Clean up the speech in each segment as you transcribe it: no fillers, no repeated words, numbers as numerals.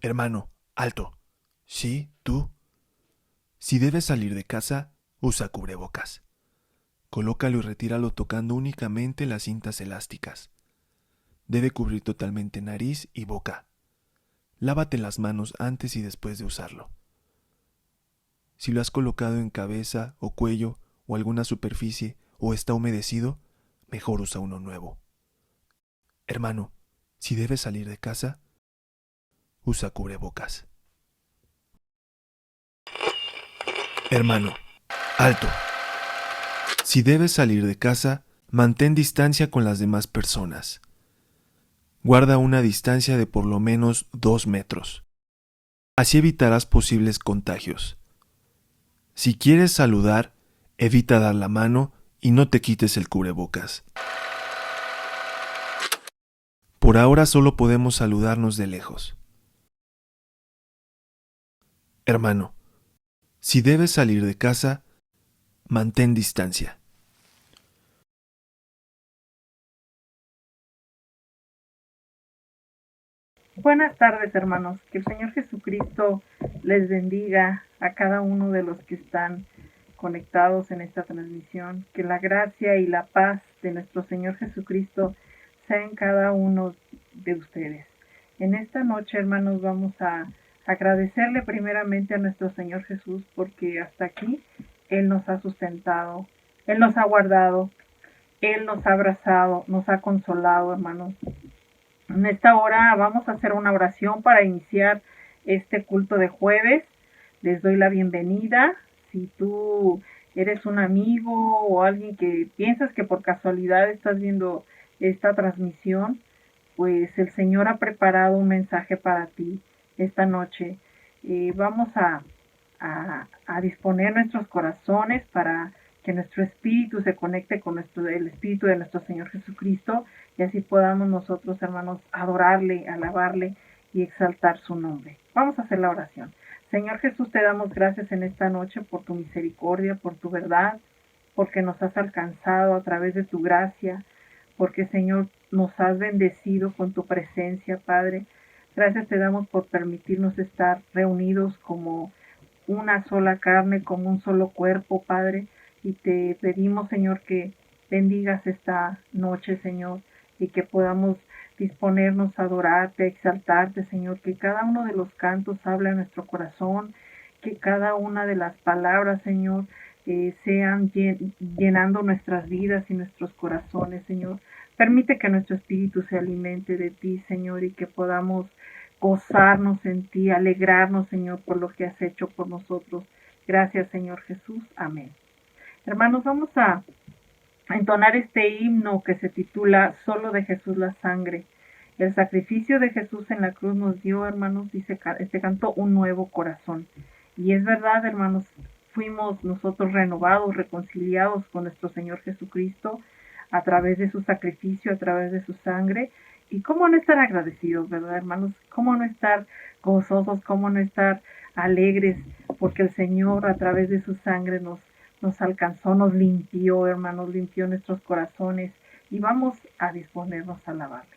Hermano, alto. Sí, tú. Si debes salir de casa, usa cubrebocas. Colócalo y retíralo tocando únicamente las cintas elásticas. Debe cubrir totalmente nariz y boca. Lávate las manos antes y después de usarlo. Si lo has colocado en cabeza o cuello o alguna superficie o está humedecido, mejor usa uno nuevo. Hermano, si debes salir de casa, usa cubrebocas. Hermano, alto. Si debes salir de casa, mantén distancia con las demás personas. Guarda una distancia de por lo menos 2 metros. Así evitarás posibles contagios. Si quieres saludar, evita dar la mano y no te quites el cubrebocas. Por ahora solo podemos saludarnos de lejos. Hermano, si debes salir de casa, mantén distancia. Buenas tardes, hermanos. Que el Señor Jesucristo les bendiga a cada uno de los que están conectados en esta transmisión. Que la gracia y la paz de nuestro Señor Jesucristo sea en cada uno de ustedes. En esta noche, hermanos, vamos a agradecerle primeramente a nuestro Señor Jesús porque hasta aquí Él nos ha sustentado, Él nos ha guardado, Él nos ha abrazado, nos ha consolado, hermanos. En esta hora vamos a hacer una oración para iniciar este culto de jueves. Les doy la bienvenida. Si tú eres un amigo o alguien que piensas que por casualidad estás viendo esta transmisión, pues el Señor ha preparado un mensaje para ti esta noche. Vamos a disponer nuestros corazones para que nuestro espíritu se conecte con el espíritu de nuestro Señor Jesucristo y así podamos nosotros, hermanos, adorarle, alabarle y exaltar su nombre. Vamos a hacer la oración. Señor Jesús, te damos gracias en esta noche por tu misericordia, por tu verdad, porque nos has alcanzado a través de tu gracia, porque, Señor, nos has bendecido con tu presencia, Padre. Gracias te damos por permitirnos estar reunidos como una sola carne, como un solo cuerpo, Padre. Y te pedimos, Señor, que bendigas esta noche, Señor, y que podamos disponernos a adorarte, a exaltarte, Señor, que cada uno de los cantos hable a nuestro corazón, que cada una de las palabras, Señor, sean llenando nuestras vidas y nuestros corazones, Señor. Permite que nuestro espíritu se alimente de ti, Señor, y que podamos gozarnos en ti, alegrarnos, Señor, por lo que has hecho por nosotros. Gracias, Señor Jesús. Amén. Hermanos, vamos a entonar este himno que se titula Solo de Jesús la sangre. El sacrificio de Jesús en la cruz nos dio, hermanos, dice este canto, un nuevo corazón. Y es verdad, hermanos, fuimos nosotros renovados, reconciliados con nuestro Señor Jesucristo a través de su sacrificio, a través de su sangre. Y cómo no estar agradecidos, ¿verdad, hermanos? Cómo no estar gozosos, cómo no estar alegres, porque el Señor a través de su sangre nos alcanzó, nos limpió, hermanos, limpió nuestros corazones y vamos a disponernos a alabarle.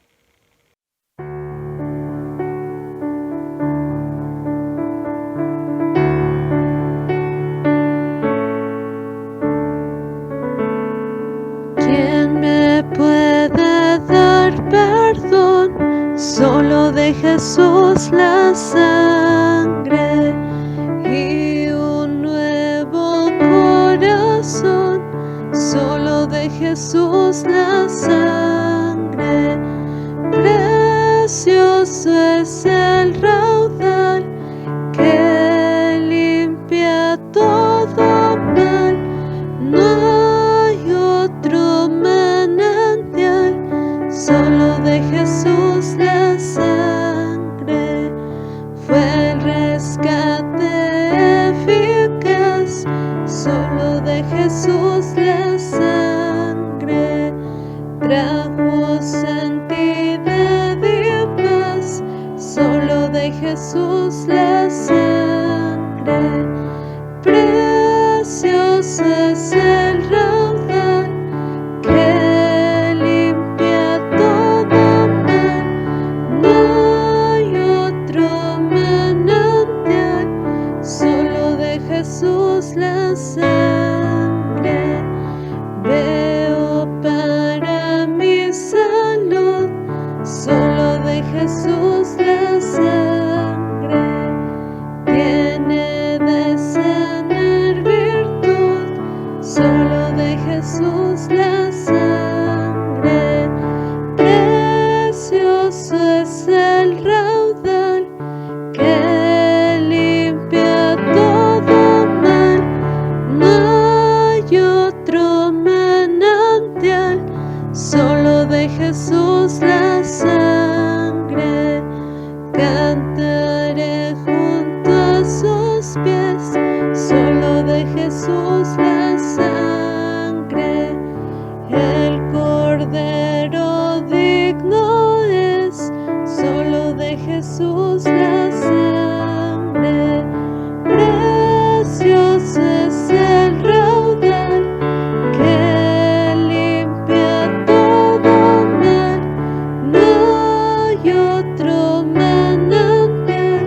¿Quién me puede dar perdón? Solo de Jesús la sangre y un nuevo corazón. Solo de Jesús la sangre. Precioso es el raudal que limpia todo mal. No hay otro manantial, solo de Jesús la sangre. Fue el rescate eficaz, solo de Jesús la sangre. Trajo santidad y paz, solo de Jesús la sangre. Precioso es el raudal que limpia todo mal. No hay otro de Jesús la sangre. Precioso es el raudal que limpia todo mal. No hay otro manantial, solo de Jesús la sangre. Cantaré junto a sus pies, solo de Jesús la sangre. El Cordero digno es, solo de Jesús la sangre. Precioso es el raudal que limpia todo mal. No hay otro manantial,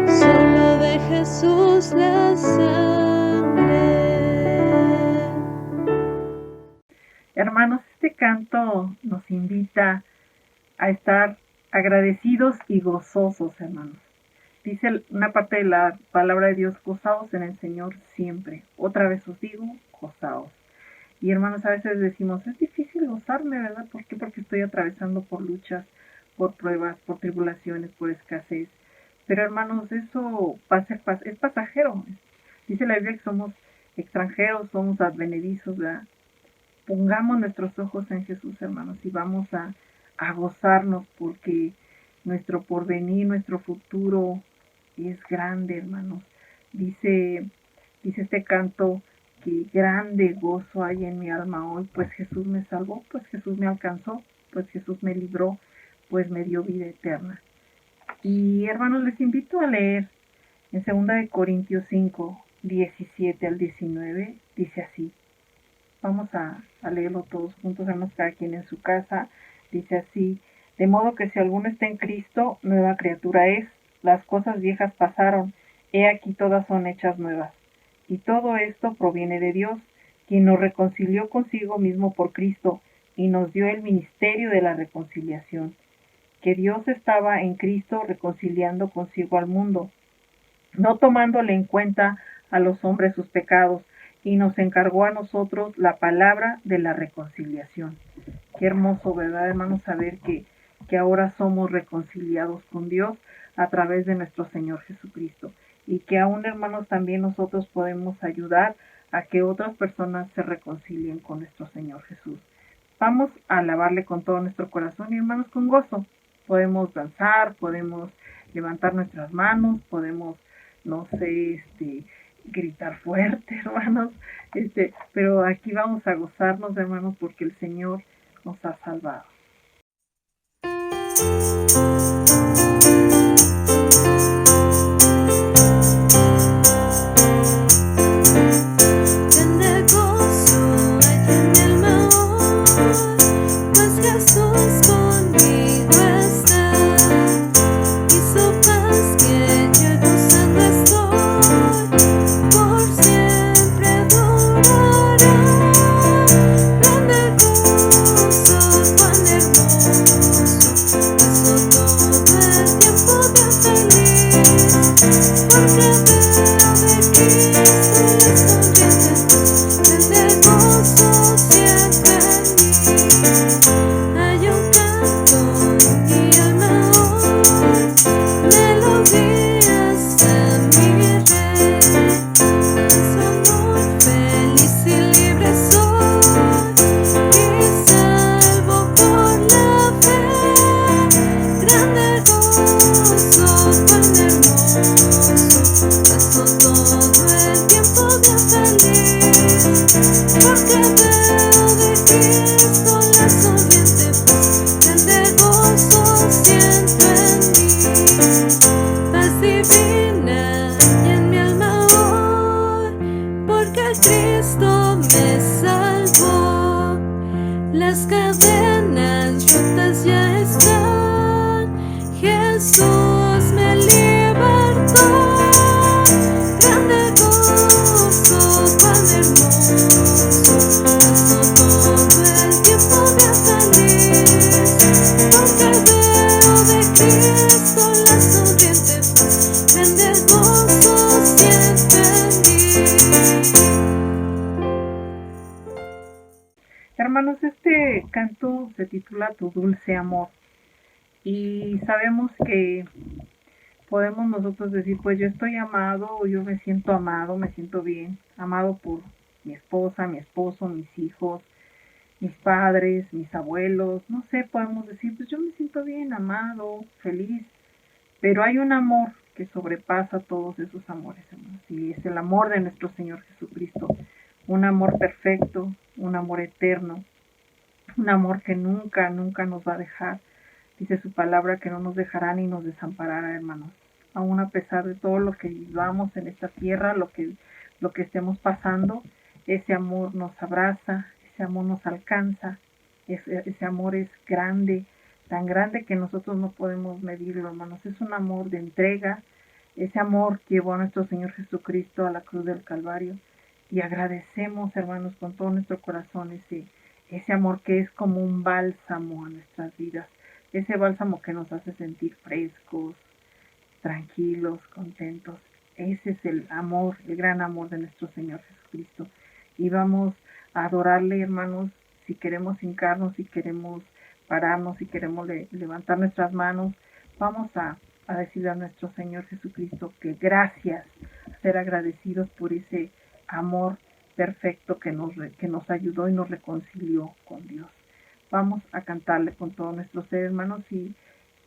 solo de Jesús la sangre. Hermanos, este canto nos invita a estar agradecidos y gozosos, hermanos. Dice una parte de la palabra de Dios: gozaos en el Señor siempre. Otra vez os digo, gozaos. Y hermanos, a veces decimos, es difícil gozarme, ¿verdad? ¿Por qué? Porque estoy atravesando por luchas, por pruebas, por tribulaciones, por escasez. Pero hermanos, eso es pasajero. Dice la Biblia que somos extranjeros, somos advenedizos, ¿verdad? Pongamos nuestros ojos en Jesús, hermanos, y vamos a gozarnos, porque nuestro porvenir, nuestro futuro es grande, hermanos. Dice este canto que grande gozo hay en mi alma hoy, pues Jesús me salvó, pues Jesús me alcanzó, pues Jesús me libró, pues me dio vida eterna. Y hermanos, les invito a leer en 2 Corintios 5, 17 al 19, dice así. Vamos a leerlo todos juntos, hermanos, cada quien en su casa. Dice así: de modo que si alguno está en Cristo, nueva criatura es. Las cosas viejas pasaron, he aquí todas son hechas nuevas. Y todo esto proviene de Dios, quien nos reconcilió consigo mismo por Cristo y nos dio el ministerio de la reconciliación. Que Dios estaba en Cristo reconciliando consigo al mundo, no tomándole en cuenta a los hombres sus pecados, y nos encargó a nosotros la palabra de la reconciliación. Qué hermoso, ¿verdad, hermanos? Saber que ahora somos reconciliados con Dios a través de nuestro Señor Jesucristo. Y que aún, hermanos, también nosotros podemos ayudar a que otras personas se reconcilien con nuestro Señor Jesús. Vamos a alabarle con todo nuestro corazón y, hermanos, con gozo. Podemos danzar, podemos levantar nuestras manos, podemos, no sé, gritar fuerte, hermanos, pero aquí vamos a gozarnos, hermanos, porque el Señor nos ha salvado. Pasó todo el tiempo de Hermanos, este canto se titula Tu dulce amor y sabemos que podemos nosotros decir, pues yo estoy amado, o yo me siento amado, me siento bien, amado por mi esposa, mi esposo, mis hijos, mis padres, mis abuelos, no sé, podemos decir, pues yo me siento bien, amado, feliz, pero hay un amor que sobrepasa todos esos amores, hermanos, y es el amor de nuestro Señor Jesucristo, un amor perfecto, un amor eterno, un amor que nunca, nunca nos va a dejar. Dice su palabra que no nos dejará ni nos desamparará, hermanos. Aún a pesar de todo lo que vivamos en esta tierra, lo que estemos pasando, ese amor nos abraza, ese amor nos alcanza, ese amor es grande, tan grande que nosotros no podemos medirlo, hermanos. Es un amor de entrega, ese amor llevó a nuestro Señor Jesucristo a la cruz del Calvario y agradecemos, hermanos, con todo nuestro corazón ese amor que es como un bálsamo a nuestras vidas, ese bálsamo que nos hace sentir frescos, tranquilos, contentos. Ese es el amor, el gran amor de nuestro Señor Jesucristo. Y vamos a adorarle, hermanos, si queremos hincarnos, si queremos pararnos, si queremos levantar nuestras manos, vamos a decirle a nuestro Señor Jesucristo que gracias, ser agradecidos por ese amor perfecto que nos ayudó y nos reconcilió con Dios. Vamos a cantarle con todo nuestro ser, hermanos, y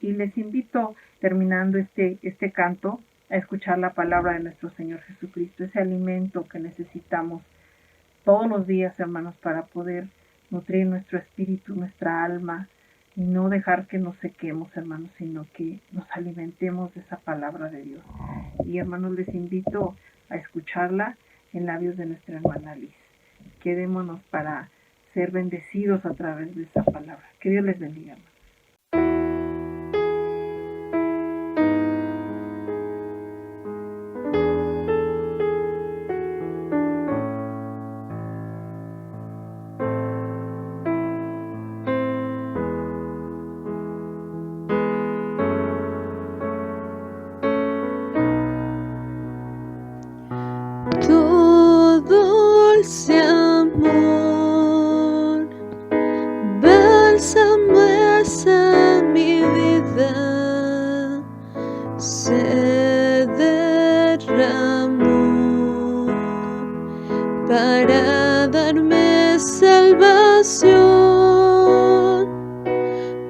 les invito, terminando este canto, a escuchar la palabra de nuestro Señor Jesucristo, ese alimento que necesitamos todos los días, hermanos, para poder nutrir nuestro espíritu, nuestra alma, y no dejar que nos sequemos, hermanos, sino que nos alimentemos de esa palabra de Dios. Y, hermanos, les invito a escucharla en labios de nuestra hermana Liz. Quedémonos para ser bendecidos a través de esa palabra. Que Dios les bendiga, hermanos. Tu dulce amor, bálsamo es a mi vida, se derramó para darme salvación.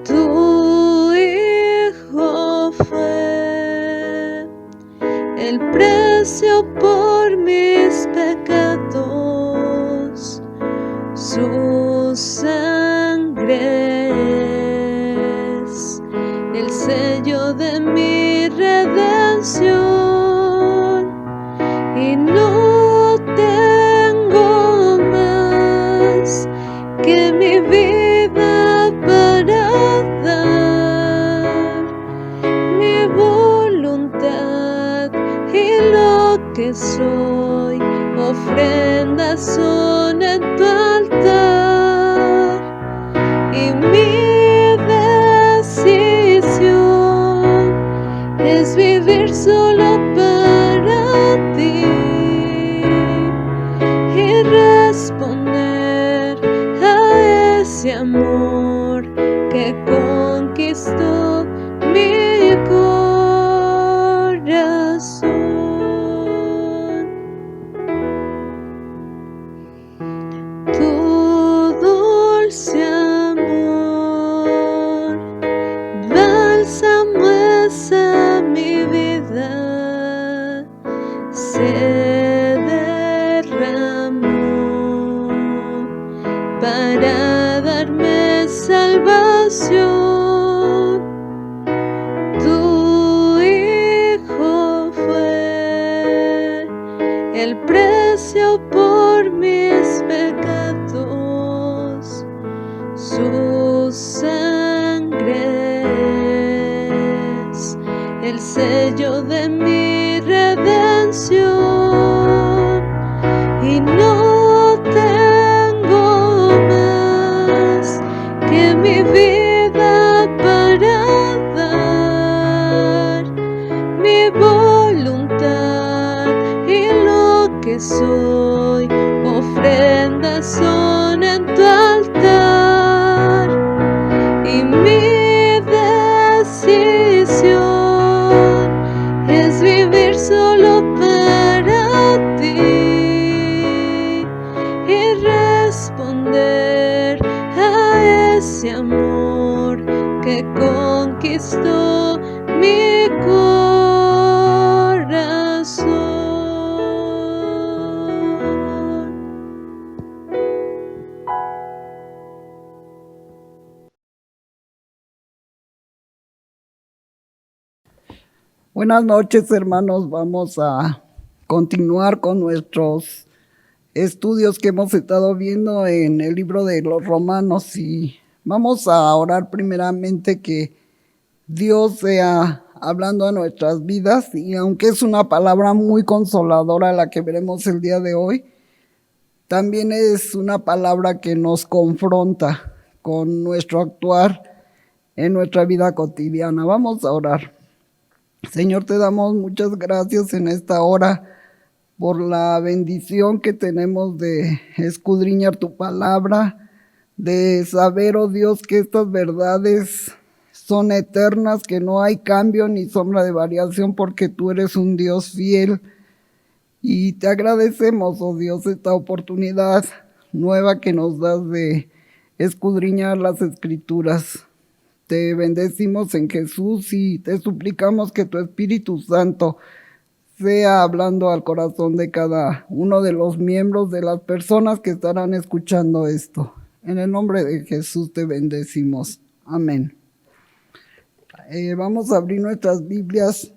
Tu Hijo fue el precio por mis pecados, su sangre es el sello de mi redención, y no tengo más que mi vida para dar, mi voluntad y lo que soy, ofrendas son en tu altar, y mi decisión es vivir solo para ti y responder a ese amor que conquistó mi corazón. Tu dulce amor, bálsamo es a mi vida, se derramó para darme salvación. Tu Hijo fue el precio por mis pecados, su sangre es el sello de mi redención, y no tengo más que mi vida para dar, mi voluntad y lo que soy, ofrendas son en tu altar. ese amor que conquistó mi corazón. Buenas noches, hermanos. Vamos a continuar con nuestros estudios que hemos estado viendo en el libro de los Romanos y vamos a orar primeramente que Dios sea hablando a nuestras vidas, y aunque es una palabra muy consoladora la que veremos el día de hoy, también es una palabra que nos confronta con nuestro actuar en nuestra vida cotidiana. Vamos a orar. Señor, te damos muchas gracias en esta hora por la bendición que tenemos de escudriñar tu palabra, de saber, oh Dios, que estas verdades son eternas, que no hay cambio ni sombra de variación, porque tú eres un Dios fiel. Y te agradecemos, oh Dios, esta oportunidad nueva que nos das de escudriñar las Escrituras. Te bendecimos en Jesús y te suplicamos que tu Espíritu Santo sea hablando al corazón de cada uno de los miembros, de las personas que estarán escuchando esto. En el nombre de Jesús te bendecimos. Amén. Vamos a abrir nuestras Biblias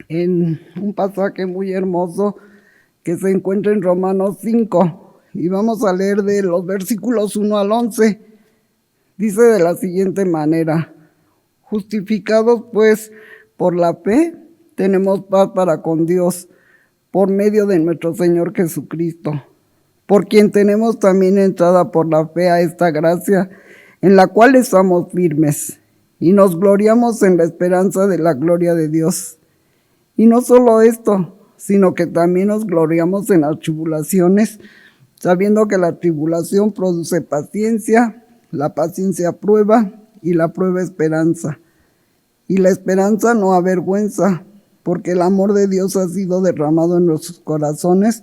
en un pasaje muy hermoso que se encuentra en Romanos 5 y vamos a leer de los versículos 1 al 11. Dice de la siguiente manera: justificados pues por la fe, tenemos paz para con Dios, por medio de nuestro Señor Jesucristo, por quien tenemos también entrada por la fe a esta gracia, en la cual estamos firmes, y nos gloriamos en la esperanza de la gloria de Dios. Y no solo esto, sino que también nos gloriamos en las tribulaciones, sabiendo que la tribulación produce paciencia, la paciencia prueba, y la prueba esperanza. Y la esperanza no avergüenza, porque el amor de Dios ha sido derramado en nuestros corazones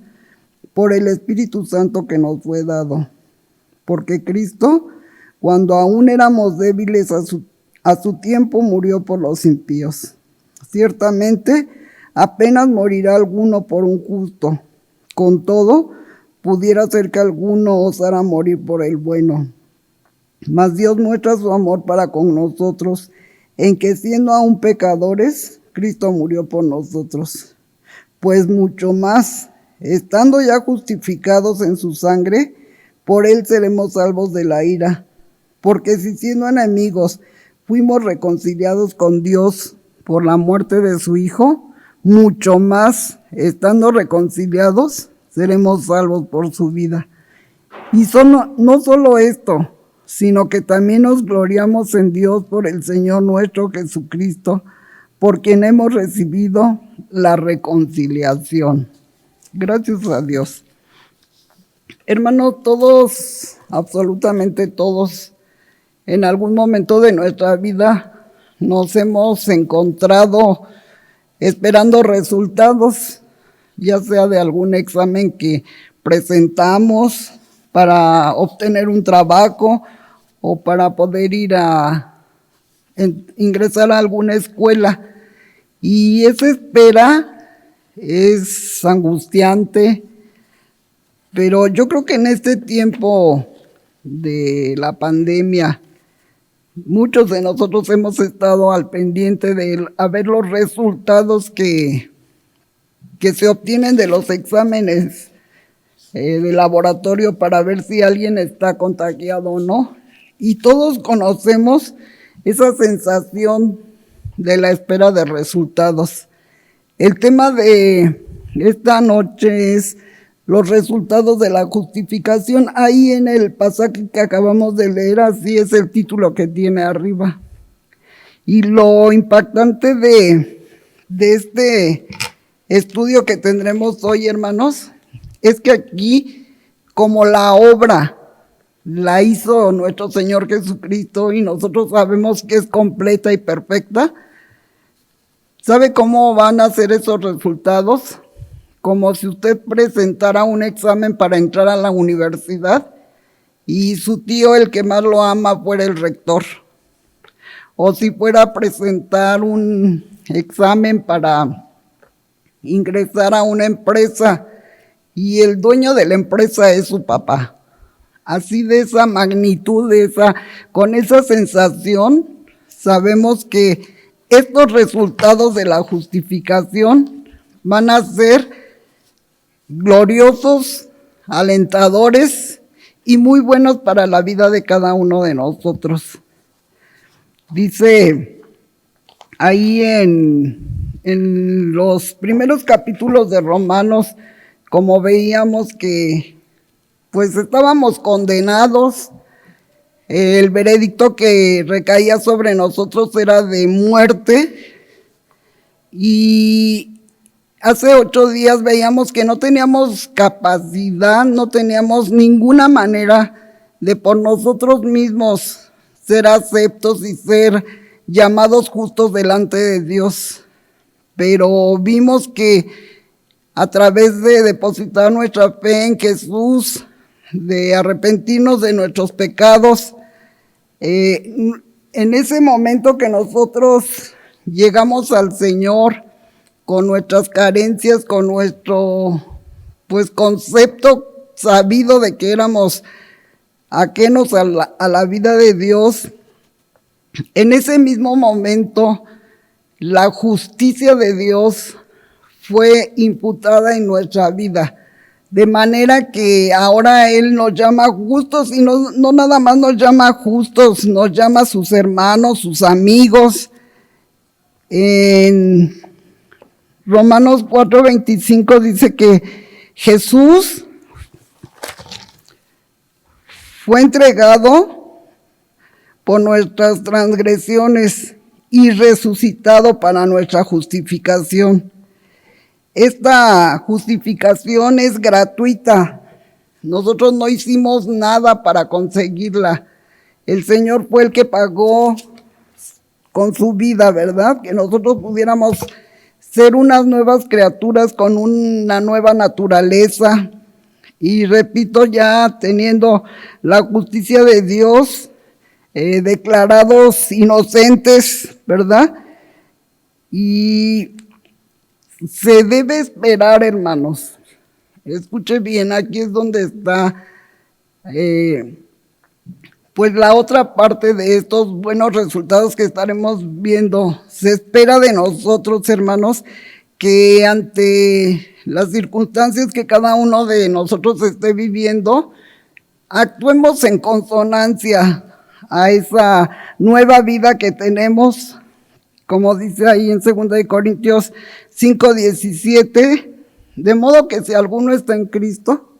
por el Espíritu Santo que nos fue dado. Porque Cristo, cuando aún éramos débiles a su tiempo, murió por los impíos. Ciertamente, apenas morirá alguno por un justo. Con todo, pudiera ser que alguno osara morir por el bueno. Mas Dios muestra su amor para con nosotros, en que siendo aún pecadores, Cristo murió por nosotros. Pues mucho más, estando ya justificados en su sangre, por él seremos salvos de la ira. Porque si siendo enemigos fuimos reconciliados con Dios por la muerte de su Hijo, mucho más, estando reconciliados, seremos salvos por su vida. Y no solo esto, sino que también nos gloriamos en Dios por el Señor nuestro Jesucristo, por quien hemos recibido la reconciliación. Gracias a Dios. Hermanos, todos, absolutamente todos, en algún momento de nuestra vida nos hemos encontrado esperando resultados, ya sea de algún examen que presentamos para obtener un trabajo o para poder ir a ingresar a alguna escuela. Y esa espera es angustiante, pero yo creo que en este tiempo de la pandemia, muchos de nosotros hemos estado al pendiente de ver los resultados que se obtienen de los exámenes de laboratorio para ver si alguien está contagiado o no. Y todos conocemos esa sensación de la espera de resultados. El tema de esta noche es los resultados de la justificación. Ahí en el pasaje que acabamos de leer, así es el título que tiene arriba. Y lo impactante de este estudio que tendremos hoy, hermanos, es que aquí, como la obra la hizo nuestro Señor Jesucristo y nosotros sabemos que es completa y perfecta, ¿sabe cómo van a ser esos resultados? Como si usted presentara un examen para entrar a la universidad y su tío, el que más lo ama, fuera el rector. O si fuera a presentar un examen para ingresar a una empresa y el dueño de la empresa es su papá. Así de esa magnitud, con esa sensación, sabemos que estos resultados de la justificación van a ser gloriosos, alentadores y muy buenos para la vida de cada uno de nosotros. Dice ahí en los primeros capítulos de Romanos, como veíamos que pues estábamos condenados, el veredicto que recaía sobre nosotros era de muerte, y hace 8 días veíamos que no teníamos capacidad, no teníamos ninguna manera de por nosotros mismos ser aceptos y ser llamados justos delante de Dios. Pero vimos que a través de depositar nuestra fe en Jesús, de arrepentirnos de nuestros pecados, en ese momento que nosotros llegamos al Señor con nuestras carencias, con nuestro concepto sabido de que éramos ajenos a la vida de Dios, en ese mismo momento la justicia de Dios fue imputada en nuestra vida, de manera que ahora Él nos llama justos, y no nada más nos llama justos, nos llama sus hermanos, sus amigos. En Romanos 4:25 dice que Jesús fue entregado por nuestras transgresiones y resucitado para nuestra justificación. Esta justificación es gratuita. Nosotros no hicimos nada para conseguirla. El Señor fue el que pagó con su vida, ¿verdad? Que nosotros pudiéramos ser unas nuevas criaturas con una nueva naturaleza. Y repito, ya teniendo la justicia de Dios, declarados inocentes, ¿verdad? Y se debe esperar, hermanos. Escuche bien, aquí es donde está pues la otra parte de estos buenos resultados que estaremos viendo. Se espera de nosotros, hermanos, que ante las circunstancias que cada uno de nosotros esté viviendo, actuemos en consonancia a esa nueva vida que tenemos, como dice ahí en 2 Corintios 5:17, de modo que si alguno está en Cristo,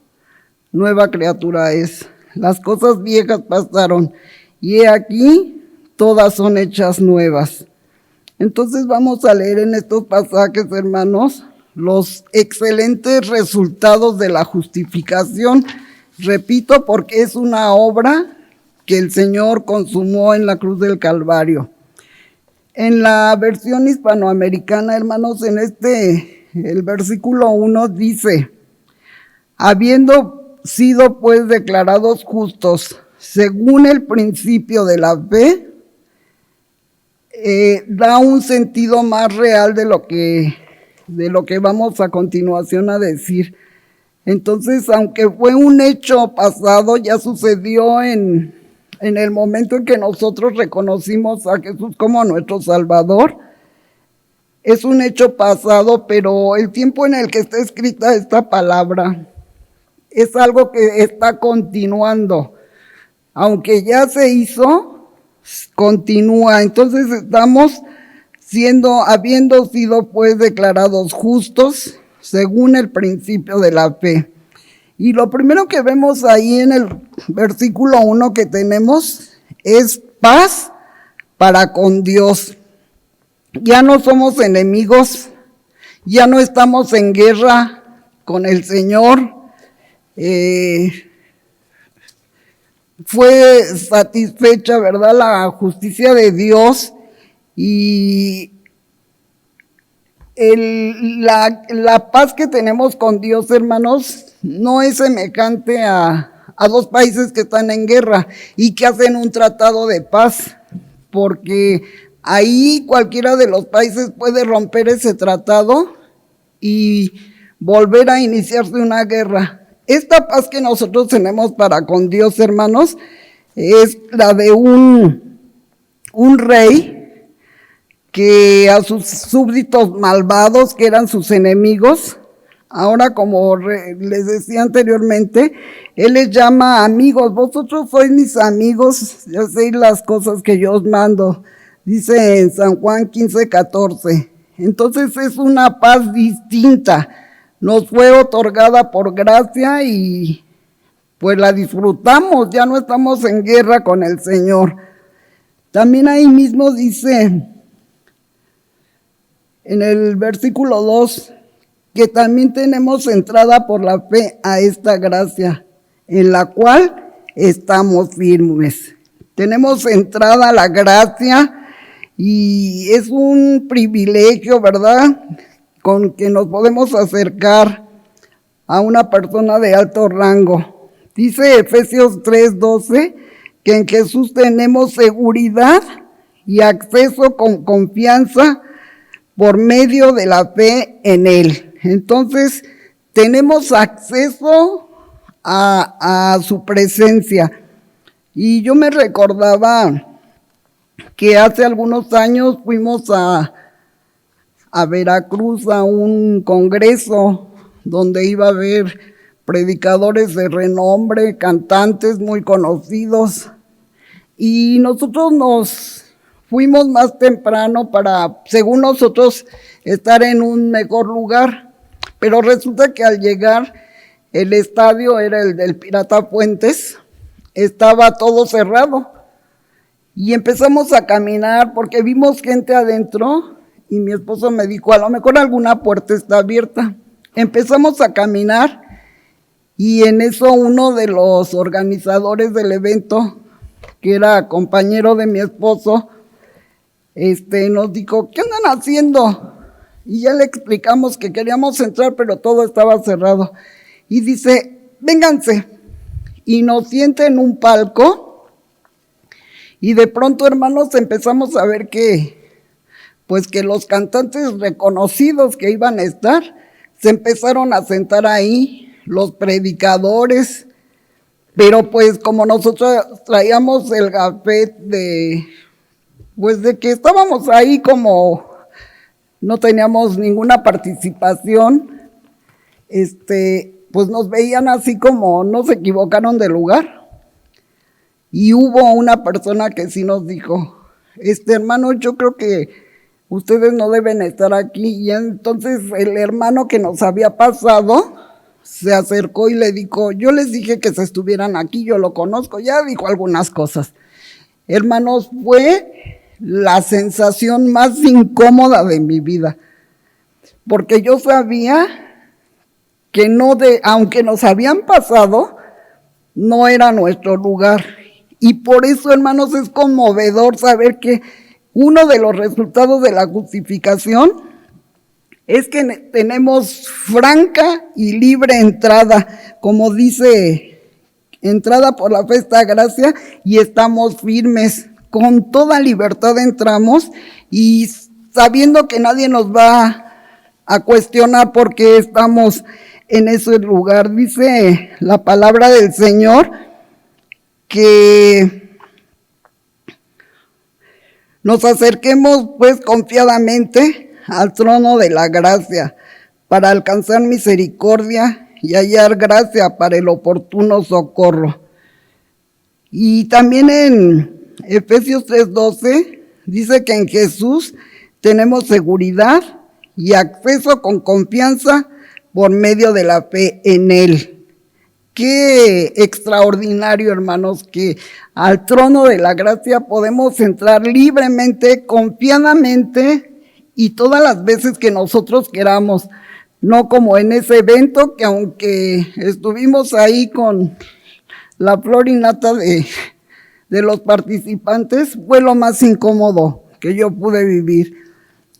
nueva criatura es. Las cosas viejas pasaron, y he aquí, todas son hechas nuevas. Entonces vamos a leer en estos pasajes, hermanos, los excelentes resultados de la justificación. Repito, porque es una obra que el Señor consumó en la cruz del Calvario. En la versión hispanoamericana, hermanos, el versículo 1 dice: habiendo sido pues declarados justos según el principio de la fe, da un sentido más real de lo que vamos a continuación a decir. Entonces, aunque fue un hecho pasado, ya sucedió en el momento en que nosotros reconocimos a Jesús como nuestro Salvador. Es un hecho pasado, pero el tiempo en el que está escrita esta palabra es algo que está continuando. Aunque ya se hizo, continúa. Entonces estamos habiendo sido pues declarados justos según el principio de la fe. Y lo primero que vemos ahí en el versículo 1 que tenemos es paz para con Dios. Ya no somos enemigos, ya no estamos en guerra con el Señor. Fue satisfecha, ¿verdad?, la justicia de Dios, y la paz que tenemos con Dios, hermanos, no es semejante a a dos países que están en guerra y que hacen un tratado de paz, porque ahí cualquiera de los países puede romper ese tratado y volver a iniciarse una guerra. Esta paz que nosotros tenemos para con Dios, hermanos, es la de un rey que a sus súbditos malvados, que eran sus enemigos, ahora como les decía anteriormente, él les llama amigos. Vosotros sois mis amigos, ya hacéis las cosas que yo os mando, dice en San Juan 15:14. Entonces es una paz distinta, nos fue otorgada por gracia y pues la disfrutamos, ya no estamos en guerra con el Señor. También ahí mismo dice en el versículo 2 que también tenemos entrada por la fe a esta gracia, en la cual estamos firmes. Tenemos entrada a la gracia y es un privilegio, ¿verdad?, con que nos podemos acercar a una persona de alto rango. Dice Efesios 3:12 que en Jesús tenemos seguridad y acceso con confianza por medio de la fe en Él. Entonces, tenemos acceso a su presencia. Y yo me recordaba que hace algunos años fuimos a Veracruz a un congreso donde iba a haber predicadores de renombre, cantantes muy conocidos. Y nosotros nos fuimos más temprano para, según nosotros, estar en un mejor lugar. Pero resulta que al llegar, el estadio era el del Pirata Fuentes, estaba todo cerrado. Y empezamos a caminar porque vimos gente adentro y mi esposo me dijo, a lo mejor alguna puerta está abierta. Empezamos a caminar y en eso uno de los organizadores del evento, que era compañero de mi esposo, nos dijo, ¿qué andan haciendo? Y ya le explicamos que queríamos entrar, pero todo estaba cerrado. Y dice, vénganse. Y nos sienta en un palco. Y de pronto, hermanos, empezamos a ver que los cantantes reconocidos que iban a estar, se empezaron a sentar ahí, los predicadores. Pero pues como nosotros traíamos el gafet de que estábamos ahí como no teníamos ninguna participación, pues nos veían así como no se equivocaron de lugar. Y hubo una persona que sí nos dijo, hermano, yo creo que ustedes no deben estar aquí. Y entonces el hermano que nos había pasado se acercó y le dijo, yo les dije que se estuvieran aquí, yo lo conozco, ya dijo algunas cosas. Hermanos, fue la sensación más incómoda de mi vida, porque yo sabía que aunque nos habían pasado, no era nuestro lugar. Y por eso, hermanos, es conmovedor saber que uno de los resultados de la justificación es que tenemos franca y libre entrada, como dice, entrada por la fe esta gracia, y estamos firmes. Con toda libertad entramos y sabiendo que nadie nos va a cuestionar por qué estamos en ese lugar. Dice la palabra del Señor que nos acerquemos pues confiadamente al trono de la gracia para alcanzar misericordia y hallar gracia para el oportuno socorro. Y también en Efesios 3:12 dice que en Jesús tenemos seguridad y acceso con confianza por medio de la fe en Él. Qué extraordinario, hermanos, que al trono de la gracia podemos entrar libremente, confiadamente y todas las veces que nosotros queramos. No como en ese evento que aunque estuvimos ahí con la flor y nata de los participantes, fue lo más incómodo que yo pude vivir.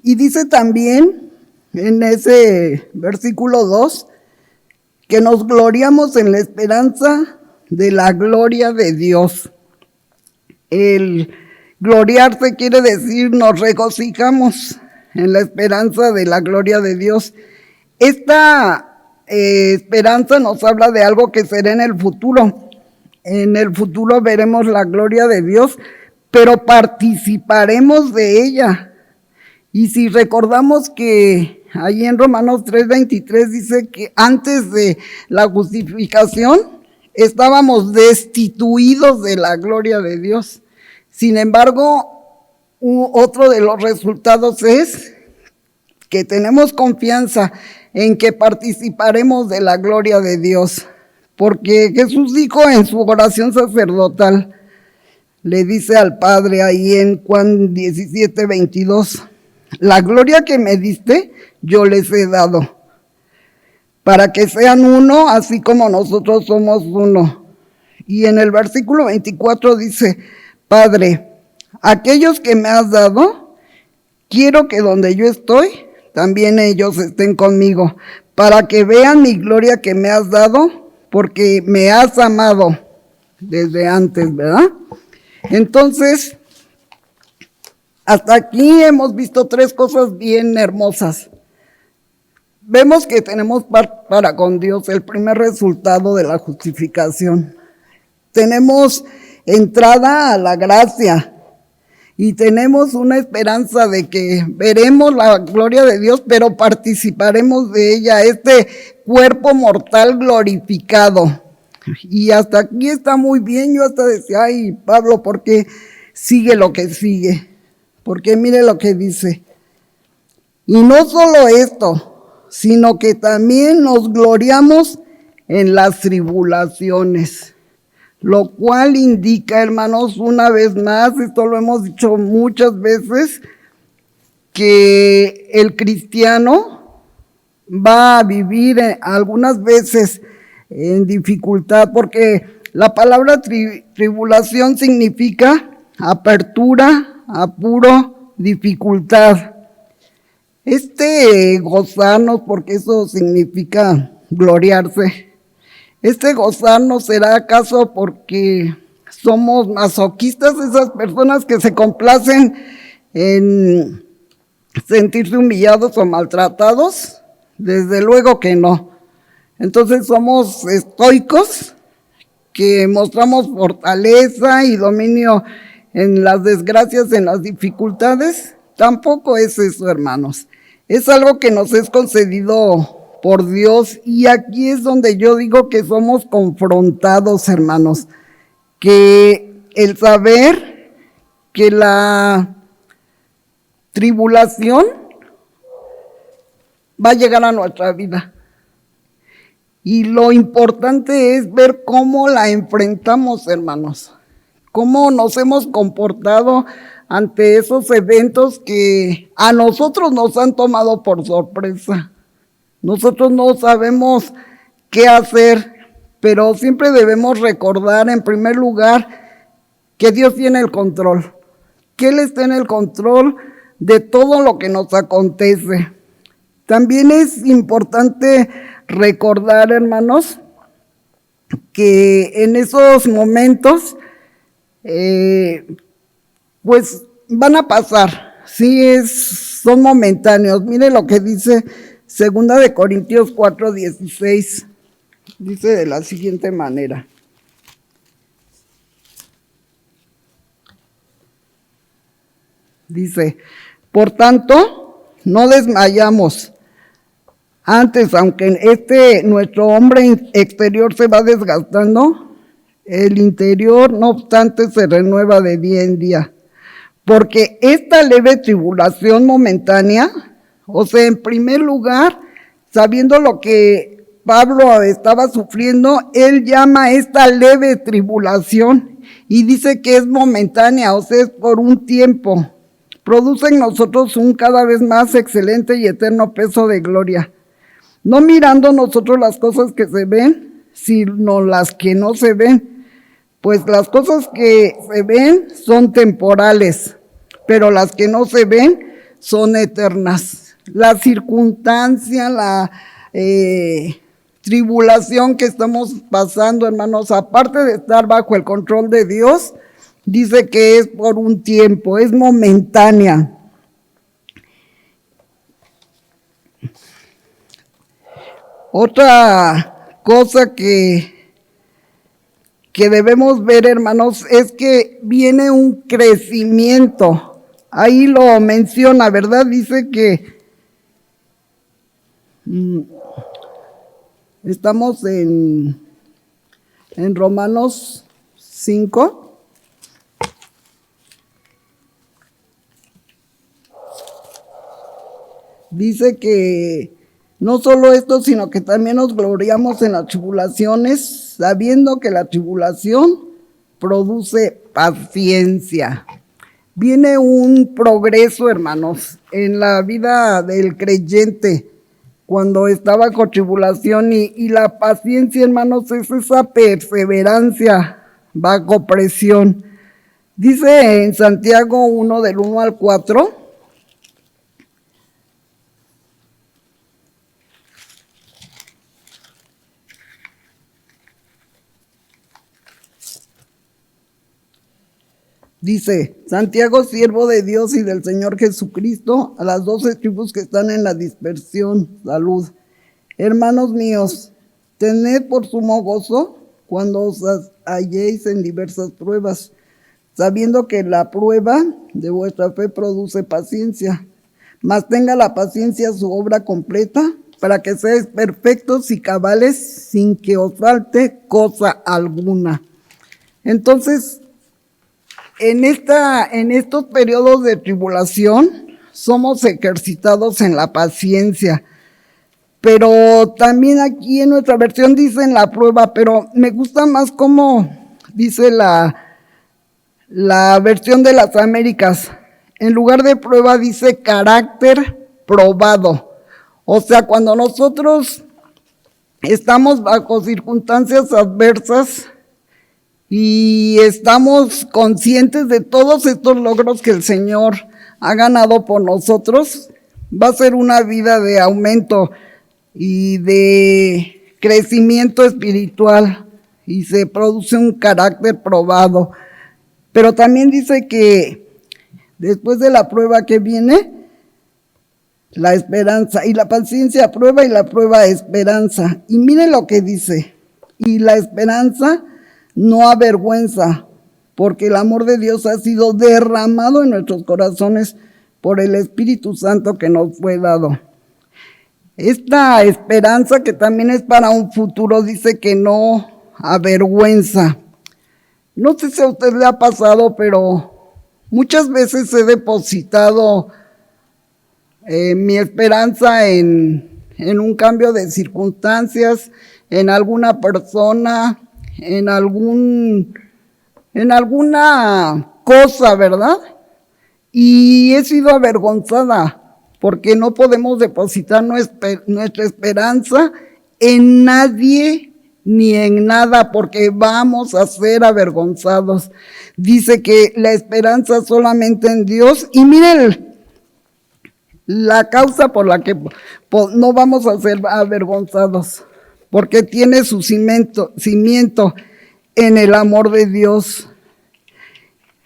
Y dice también en ese versículo 2 que nos gloriamos en la esperanza de la gloria de Dios. El gloriarse quiere decir nos regocijamos en la esperanza de la gloria de Dios. Esta esperanza nos habla de algo que será en el futuro. En el futuro veremos la gloria de Dios, pero participaremos de ella. Y si recordamos que ahí en Romanos 3:23 dice que antes de la justificación estábamos destituidos de la gloria de Dios. Sin embargo, otro de los resultados es que tenemos confianza en que participaremos de la gloria de Dios. Porque Jesús dijo en su oración sacerdotal, le dice al Padre ahí en Juan 17:22, la gloria que me diste, yo les he dado, para que sean uno, así como nosotros somos uno. Y en el versículo 24 dice, Padre, aquellos que me has dado, quiero que donde yo estoy, también ellos estén conmigo, para que vean mi gloria que me has dado, porque me has amado desde antes, ¿verdad? Entonces, hasta aquí hemos visto tres cosas bien hermosas. Vemos que tenemos para con Dios el primer resultado de la justificación. Tenemos entrada a la gracia y tenemos una esperanza de que veremos la gloria de Dios, pero participaremos de ella, este cuerpo mortal glorificado. Y hasta aquí está muy bien. Yo hasta decía, ay, Pablo, ¿por qué sigue lo que sigue? Porque mire lo que dice. Y no solo esto, sino que también nos gloriamos en las tribulaciones. Lo cual indica, hermanos, una vez más, esto lo hemos dicho muchas veces, que el cristiano va a vivir algunas veces en dificultad, porque la palabra tribulación significa apertura, apuro, dificultad. Gozarnos, porque eso significa gloriarse. Gozarnos será acaso porque somos masoquistas, esas personas que se complacen en sentirse humillados o maltratados. Desde luego que no. Entonces somos estoicos, que mostramos fortaleza y dominio en las desgracias, en las dificultades. Tampoco es eso, hermanos. Es algo que nos es concedido por Dios, y aquí es donde yo digo que somos confrontados, hermanos, que el saber que la tribulación va a llegar a nuestra vida, y lo importante es ver cómo la enfrentamos, hermanos, cómo nos hemos comportado ante esos eventos que a nosotros nos han tomado por sorpresa. Nosotros no sabemos qué hacer, pero siempre debemos recordar, en primer lugar, que Dios tiene el control, que Él está en el control de todo lo que nos acontece. También es importante recordar, hermanos, que en esos momentos, pues van a pasar, sí, son momentáneos. Mire lo que dice 2 Corintios 4:16, dice de la siguiente manera. Dice, por tanto, no desmayamos. Antes, aunque nuestro hombre exterior se va desgastando, el interior, no obstante, se renueva de día en día. Porque esta leve tribulación momentánea, o sea, en primer lugar, sabiendo lo que Pablo estaba sufriendo, él llama esta leve tribulación y dice que es momentánea, o sea, es por un tiempo. Produce en nosotros un cada vez más excelente y eterno peso de gloria. No mirando nosotros las cosas que se ven, sino las que no se ven. Pues las cosas que se ven son temporales, pero las que no se ven son eternas. La circunstancia, tribulación que estamos pasando, hermanos, aparte de estar bajo el control de Dios, dice que es por un tiempo, es momentánea. Otra cosa que debemos ver, hermanos, es que viene un crecimiento. Ahí lo menciona, ¿verdad? Dice que estamos en Romanos 5. Dice que no solo esto, sino que también nos gloriamos en las tribulaciones, sabiendo que la tribulación produce paciencia. Viene un progreso, hermanos, en la vida del creyente cuando está bajo tribulación y la paciencia, hermanos, es esa perseverancia bajo presión. Dice en Santiago 1, del 1 al 4, dice: Santiago, siervo de Dios y del Señor Jesucristo, a las 12 tribus que están en la dispersión, salud. Hermanos míos, tened por sumo gozo cuando os halléis en diversas pruebas, sabiendo que la prueba de vuestra fe produce paciencia. Mas tenga la paciencia su obra completa, para que seáis perfectos y cabales, sin que os falte cosa alguna. Entonces, en estos periodos de tribulación somos ejercitados en la paciencia, pero también aquí en nuestra versión dice en la prueba, pero me gusta más cómo dice la versión de las Américas. En lugar de prueba dice carácter probado. O sea, cuando nosotros estamos bajo circunstancias adversas y estamos conscientes de todos estos logros que el Señor ha ganado por nosotros, va a ser una vida de aumento y de crecimiento espiritual y se produce un carácter probado. Pero también dice que después de la prueba que viene, la esperanza, y la paciencia prueba y la prueba esperanza. Y miren lo que dice: y la esperanza no avergüenza, porque el amor de Dios ha sido derramado en nuestros corazones por el Espíritu Santo que nos fue dado. Esta esperanza, que también es para un futuro, dice que no avergüenza. No sé si a usted le ha pasado, pero muchas veces he depositado mi esperanza en un cambio de circunstancias, en alguna persona, en alguna cosa, ¿verdad? Y he sido avergonzada porque no podemos depositar nuestra esperanza en nadie ni en nada, porque vamos a ser avergonzados. Dice que la esperanza solamente en Dios, y miren la causa por la que no vamos a ser avergonzados, porque tiene su cimiento en el amor de Dios.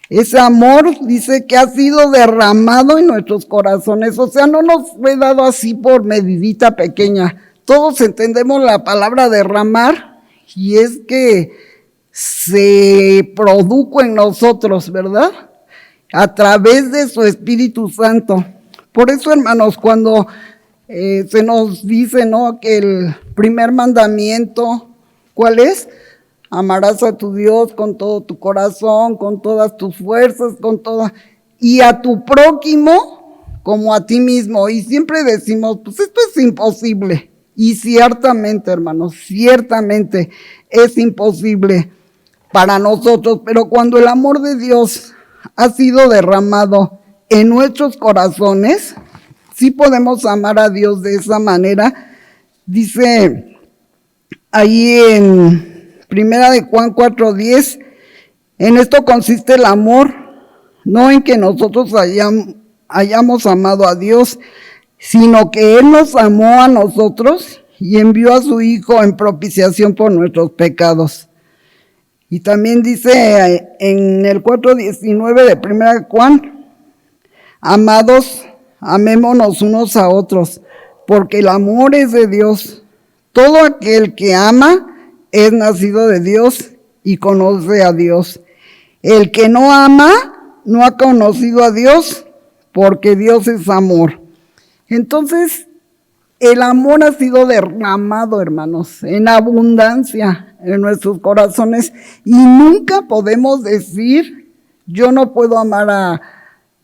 Ese amor dice que ha sido derramado en nuestros corazones, o sea, no nos fue dado así por medidita pequeña. Todos entendemos la palabra derramar, y es que se produjo en nosotros, ¿verdad? A través de su Espíritu Santo. Por eso, hermanos, cuando se nos dice, ¿no?, que el primer mandamiento, ¿cuál es? Amarás a tu Dios con todo tu corazón, con todas tus fuerzas, y a tu prójimo como a ti mismo. Y siempre decimos, pues esto es imposible. Y ciertamente, hermanos, ciertamente es imposible para nosotros. Pero cuando el amor de Dios ha sido derramado en nuestros corazones, sí podemos amar a Dios de esa manera. Dice ahí en Primera de Juan 4:10, en esto consiste el amor, no en que nosotros hayamos amado a Dios, sino que Él nos amó a nosotros y envió a su Hijo en propiciación por nuestros pecados. Y también dice en el 4:19 de 1 Juan, amados, amémonos unos a otros, porque el amor es de Dios. Todo aquel que ama es nacido de Dios y conoce a Dios. El que no ama no ha conocido a Dios, porque Dios es amor. Entonces, el amor ha sido derramado, hermanos, en abundancia en nuestros corazones, y nunca podemos decir, yo no puedo amar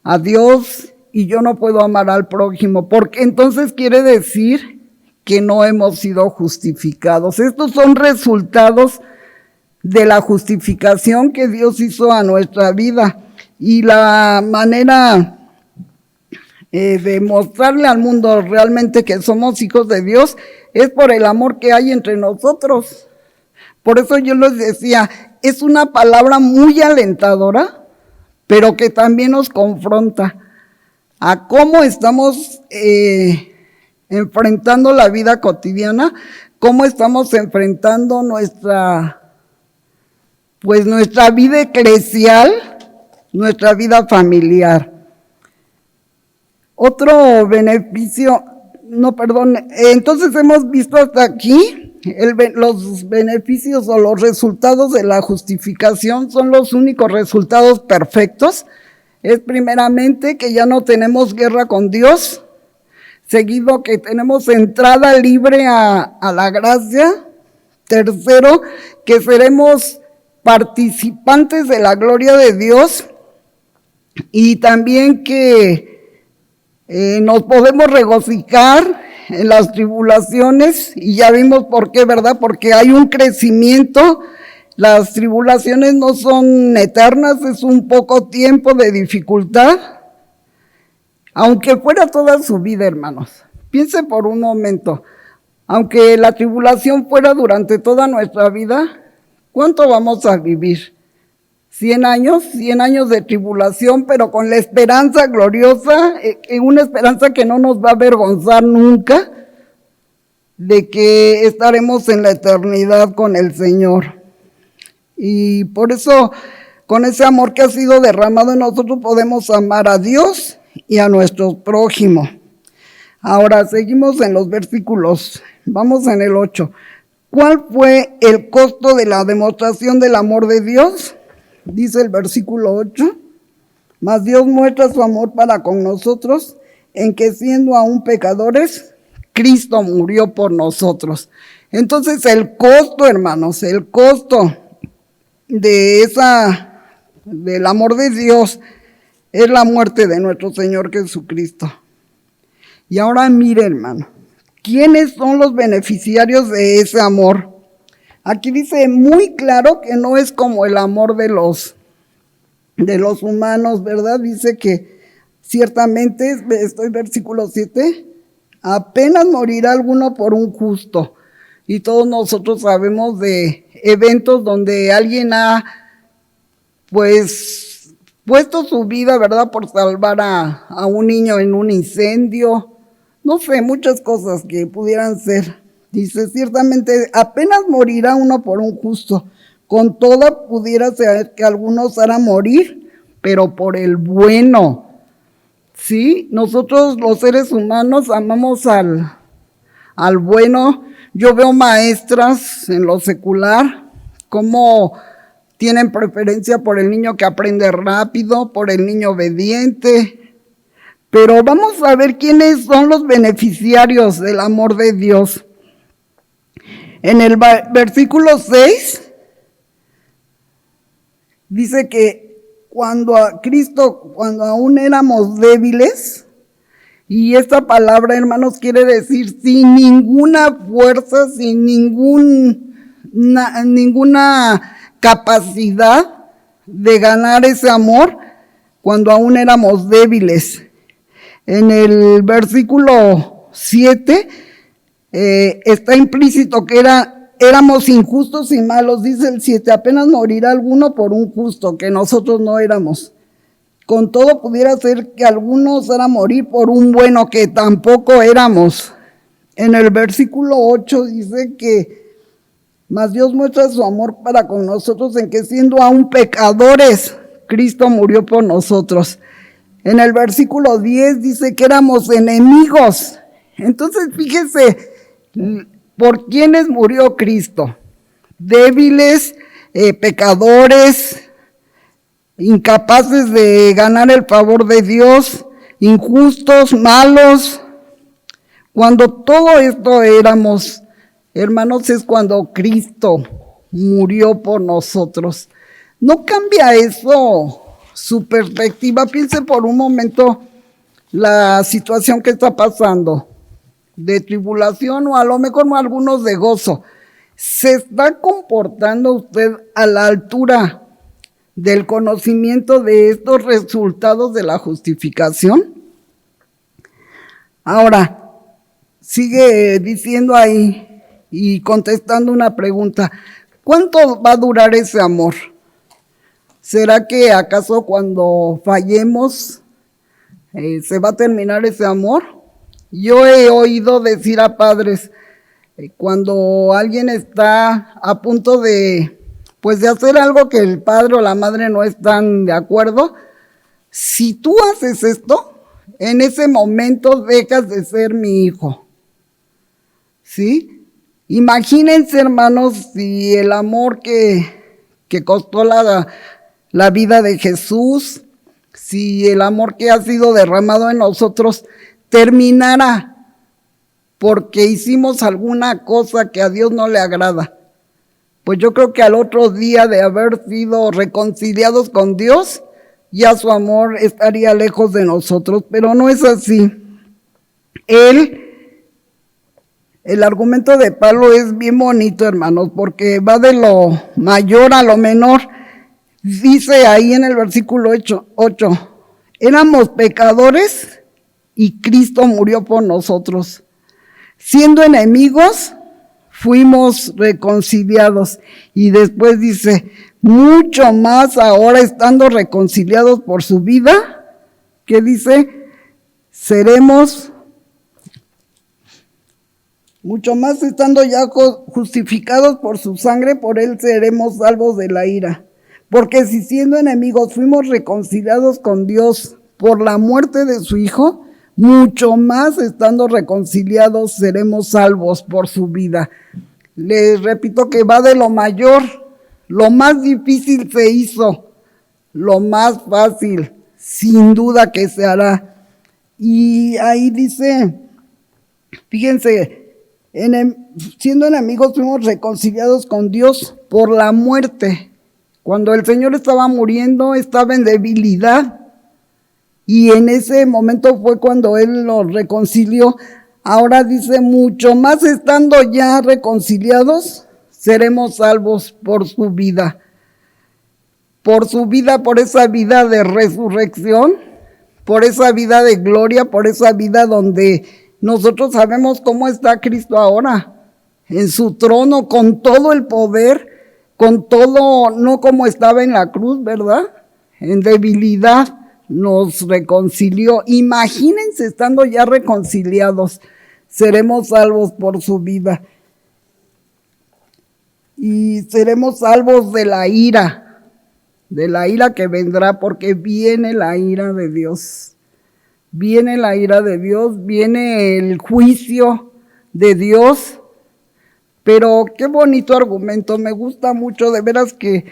a Dios y yo no puedo amar al prójimo, porque entonces quiere decir que no hemos sido justificados. Estos son resultados de la justificación que Dios hizo a nuestra vida, y la manera de mostrarle al mundo realmente que somos hijos de Dios es por el amor que hay entre nosotros. Por eso yo les decía, es una palabra muy alentadora, pero que también nos confronta a cómo estamos enfrentando la vida cotidiana, cómo estamos enfrentando nuestra vida eclesial, nuestra vida familiar. Otro beneficio, entonces hemos visto hasta aquí los beneficios o los resultados de la justificación. Son los únicos resultados perfectos. Es primeramente que ya no tenemos guerra con Dios, seguido que tenemos entrada libre a la gracia. Tercero, que seremos participantes de la gloria de Dios, y también que nos podemos regocijar en las tribulaciones, y ya vimos por qué, ¿verdad? Porque hay un crecimiento. Las tribulaciones no son eternas, es un poco tiempo de dificultad, aunque fuera toda su vida, hermanos. Piense por un momento, aunque la tribulación fuera durante toda nuestra vida, ¿cuánto vamos a vivir? 100 años, 100 años de tribulación, pero con la esperanza gloriosa, una esperanza que no nos va a avergonzar nunca, de que estaremos en la eternidad con el Señor. Y por eso, con ese amor que ha sido derramado en nosotros, podemos amar a Dios y a nuestro prójimo. Ahora, seguimos en los versículos, vamos en el 8. ¿Cuál fue el costo de la demostración del amor de Dios? Dice el versículo 8, mas Dios muestra su amor para con nosotros, en que siendo aún pecadores, Cristo murió por nosotros. Entonces el costo, hermanos, el costo del amor de Dios es la muerte de nuestro Señor Jesucristo. Y ahora mire, hermano, ¿quiénes son los beneficiarios de ese amor? Aquí dice muy claro que no es como el amor de los humanos, ¿verdad? Dice que ciertamente, versículo 7, apenas morirá alguno por un justo. Y todos nosotros sabemos de eventos donde alguien ha, puesto su vida, ¿verdad?, por salvar a un niño en un incendio. No sé, muchas cosas que pudieran ser. Dice, ciertamente, apenas morirá uno por un justo. Con todo pudiera ser que algunos harán morir, pero por el bueno. Sí, nosotros los seres humanos amamos al bueno. Yo veo maestras en lo secular, cómo tienen preferencia por el niño que aprende rápido, por el niño obediente. Pero vamos a ver quiénes son los beneficiarios del amor de Dios. En el versículo 6 dice que cuando aún éramos débiles, y esta palabra, hermanos, quiere decir sin ninguna fuerza, sin ninguna capacidad de ganar ese amor, cuando aún éramos débiles. En el versículo 7 está implícito que éramos injustos y malos. Dice el 7, apenas morirá alguno por un justo, que nosotros no éramos. Con todo pudiera ser que algunos harán morir por un bueno, que tampoco éramos. en el versículo 8 dice que mas Dios muestra su amor para con nosotros en que siendo aún pecadores, Cristo murió por nosotros. En el versículo 10 dice que éramos enemigos. Entonces fíjese, ¿por quiénes murió Cristo? Débiles, pecadores, incapaces de ganar el favor de Dios, injustos, malos. Cuando todo esto éramos, hermanos, es cuando Cristo murió por nosotros. ¿No cambia eso su perspectiva? Piense por un momento la situación que está pasando, de tribulación o a lo mejor no algunos de gozo. ¿Se está comportando usted a la altura del conocimiento de estos resultados de la justificación? Ahora, sigue diciendo ahí y contestando una pregunta: ¿cuánto va a durar ese amor? ¿Será que acaso cuando fallemos se va a terminar ese amor? Yo he oído decir a padres, cuando alguien está a punto de hacer algo que el padre o la madre no están de acuerdo, si tú haces esto, en ese momento dejas de ser mi hijo. ¿Sí? Imagínense, hermanos, si el amor que costó la vida de Jesús, si el amor que ha sido derramado en nosotros terminara porque hicimos alguna cosa que a Dios no le agrada, pues yo creo que al otro día de haber sido reconciliados con Dios, ya su amor estaría lejos de nosotros, pero no es así. El argumento de Pablo es bien bonito, hermanos, porque va de lo mayor a lo menor. Dice ahí en el versículo 8, éramos pecadores y Cristo murió por nosotros. Siendo enemigos, fuimos reconciliados. Y después dice, mucho más ahora estando reconciliados por su vida, que dice, mucho más estando ya justificados por su sangre, por él seremos salvos de la ira. Porque si siendo enemigos fuimos reconciliados con Dios por la muerte de su Hijo, mucho más estando reconciliados seremos salvos por su vida. Les repito que va de lo mayor, lo más difícil se hizo, lo más fácil, sin duda que se hará. Y ahí dice, fíjense, siendo enemigos fuimos reconciliados con Dios por la muerte. Cuando el Señor estaba muriendo, estaba en debilidad. Y en ese momento fue cuando Él los reconcilió. Ahora dice, mucho más estando ya reconciliados, seremos salvos por su vida. Por su vida, por esa vida de resurrección, por esa vida de gloria, por esa vida donde nosotros sabemos cómo está Cristo ahora, en su trono, con todo el poder, con todo, no como estaba en la cruz, ¿verdad? En debilidad. Nos reconcilió. Imagínense estando ya reconciliados, seremos salvos por su vida. Y seremos salvos de la ira que vendrá, porque viene la ira de Dios. Viene la ira de Dios, viene el juicio de Dios. Pero qué bonito argumento, me gusta mucho, de veras que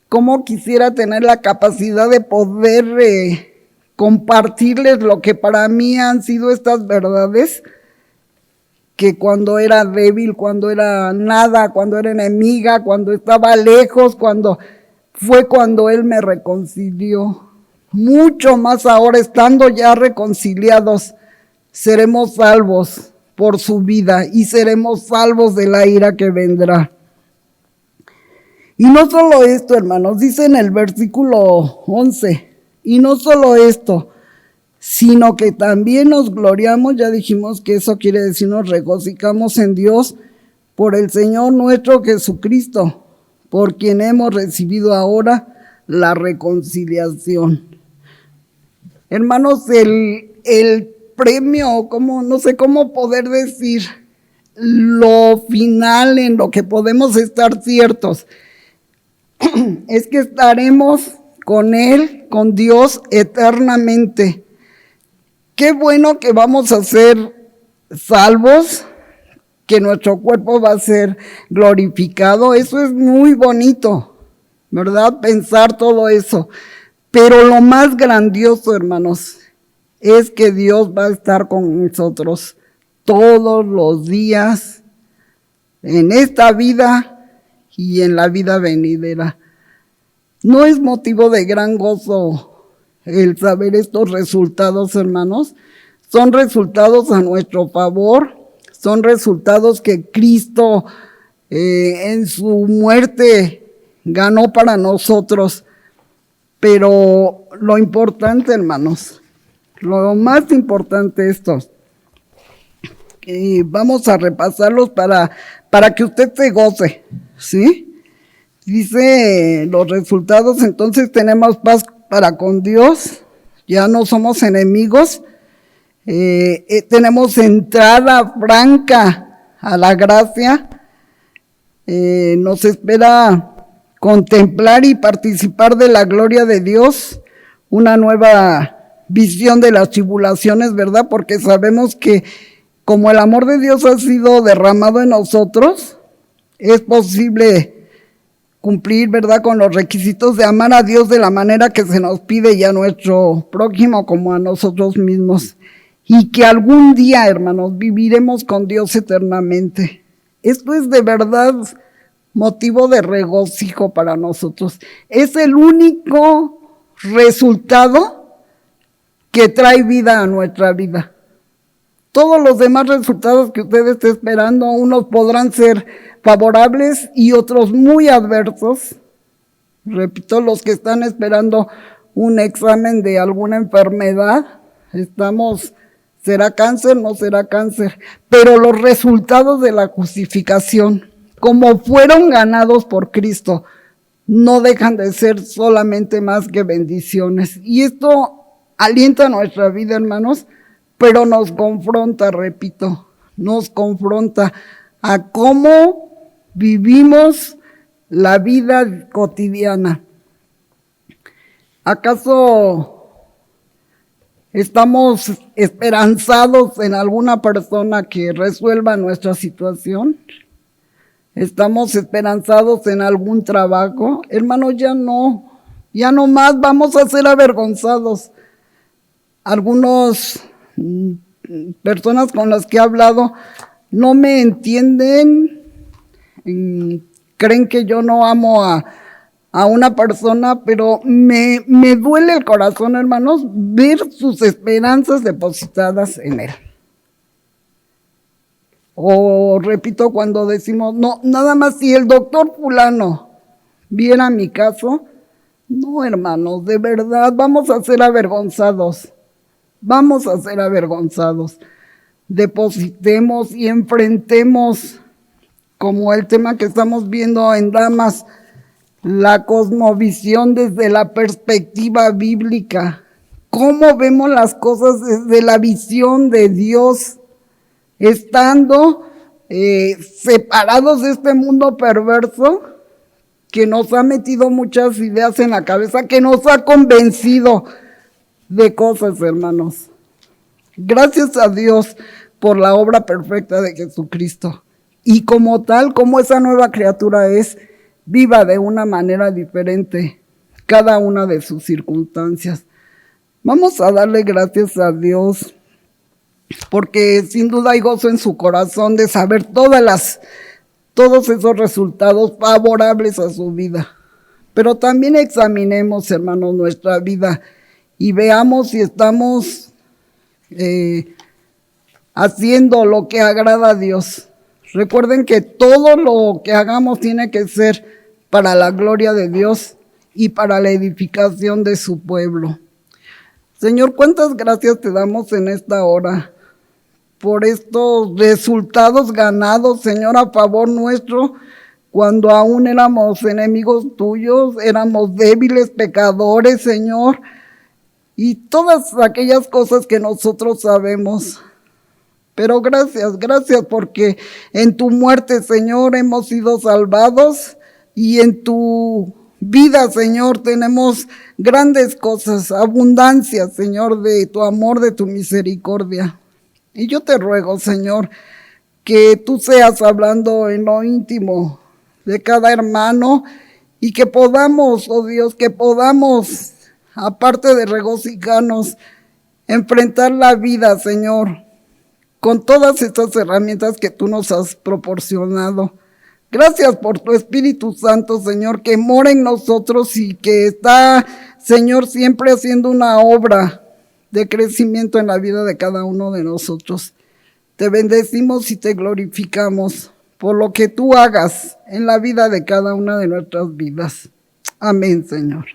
cómo quisiera tener la capacidad de poder compartirles lo que para mí han sido estas verdades, que cuando era débil, cuando era nada, cuando era enemiga, cuando estaba lejos, cuando Él me reconcilió. Mucho más ahora, estando ya reconciliados, seremos salvos por su vida y seremos salvos de la ira que vendrá. Y no solo esto, hermanos, dice en el versículo 11, y no solo esto, sino que también nos gloriamos, ya dijimos que eso quiere decir nos regocijamos en Dios por el Señor nuestro Jesucristo, por quien hemos recibido ahora la reconciliación. Hermanos, el premio, no sé cómo poder decir, lo final en lo que podemos estar ciertos es que estaremos con Él, con Dios eternamente. Qué bueno que vamos a ser salvos, que nuestro cuerpo va a ser glorificado. Eso es muy bonito, ¿verdad? Pensar todo eso. Pero lo más grandioso, hermanos, es que Dios va a estar con nosotros todos los días, en esta vida y en la vida venidera. ¿No es motivo de gran gozo el saber estos resultados, hermanos? Son resultados a nuestro favor, son resultados que Cristo en su muerte ganó para nosotros. Pero lo importante, hermanos, lo más importante estos, vamos a repasarlos para que usted se goce, ¿sí? Dice los resultados, entonces tenemos paz para con Dios, ya no somos enemigos, tenemos entrada franca a la gracia, nos espera contemplar y participar de la gloria de Dios, una nueva visión de las tribulaciones, ¿verdad? Porque sabemos que como el amor de Dios ha sido derramado en nosotros, es posible cumplir, ¿verdad?, con los requisitos de amar a Dios de la manera que se nos pide y a nuestro prójimo como a nosotros mismos. Y que algún día, hermanos, viviremos con Dios eternamente. Esto es de verdad motivo de regocijo para nosotros. Es el único resultado que trae vida a nuestra vida. Todos los demás resultados que usted esté esperando, unos podrán ser favorables y otros muy adversos. Repito, los que están esperando un examen de alguna enfermedad, ¿será cáncer? No será cáncer. Pero los resultados de la justificación, como fueron ganados por Cristo, no dejan de ser solamente más que bendiciones. Y esto alienta nuestra vida, hermanos, pero nos confronta, repito, nos confronta a cómo vivimos la vida cotidiana. ¿Acaso estamos esperanzados en alguna persona que resuelva nuestra situación? ¿Estamos esperanzados en algún trabajo? Hermanos, ya no más vamos a ser avergonzados. Algunas personas con las que he hablado no me entienden, creen que yo no amo a una persona, pero me duele el corazón, hermanos, ver sus esperanzas depositadas en él. O repito, cuando decimos, no, nada más si el doctor fulano viera mi caso, no, hermanos, de verdad, vamos a ser avergonzados. Vamos a ser avergonzados. Depositemos y enfrentemos, como el tema que estamos viendo en Damas, la cosmovisión desde la perspectiva bíblica. ¿Cómo vemos las cosas desde la visión de Dios? Estando separados de este mundo perverso que nos ha metido muchas ideas en la cabeza, que nos ha convencido de cosas, hermanos. Gracias a Dios por la obra perfecta de Jesucristo. Y como tal, como esa nueva criatura es, viva de una manera diferente cada una de sus circunstancias. Vamos a darle gracias a Dios, porque sin duda hay gozo en su corazón de saber todos esos resultados favorables a su vida. Pero también examinemos, hermanos, nuestra vida y veamos si estamos haciendo lo que agrada a Dios. Recuerden que todo lo que hagamos tiene que ser para la gloria de Dios y para la edificación de su pueblo. Señor, cuántas gracias te damos en esta hora por estos resultados ganados, Señor, a favor nuestro, cuando aún éramos enemigos tuyos, éramos débiles, pecadores, Señor, y todas aquellas cosas que nosotros sabemos. Pero gracias porque en tu muerte, Señor, hemos sido salvados y en tu vida, Señor, tenemos grandes cosas, abundancia, Señor, de tu amor, de tu misericordia. Y yo te ruego, Señor, que tú seas hablando en lo íntimo de cada hermano y que podamos, oh Dios, que podamos, aparte de regocijarnos, enfrentar la vida, Señor, con todas estas herramientas que tú nos has proporcionado. Gracias por tu Espíritu Santo, Señor, que mora en nosotros y que está, Señor, siempre haciendo una obra de crecimiento en la vida de cada uno de nosotros. Te bendecimos y te glorificamos por lo que tú hagas en la vida de cada una de nuestras vidas. Amén, Señor.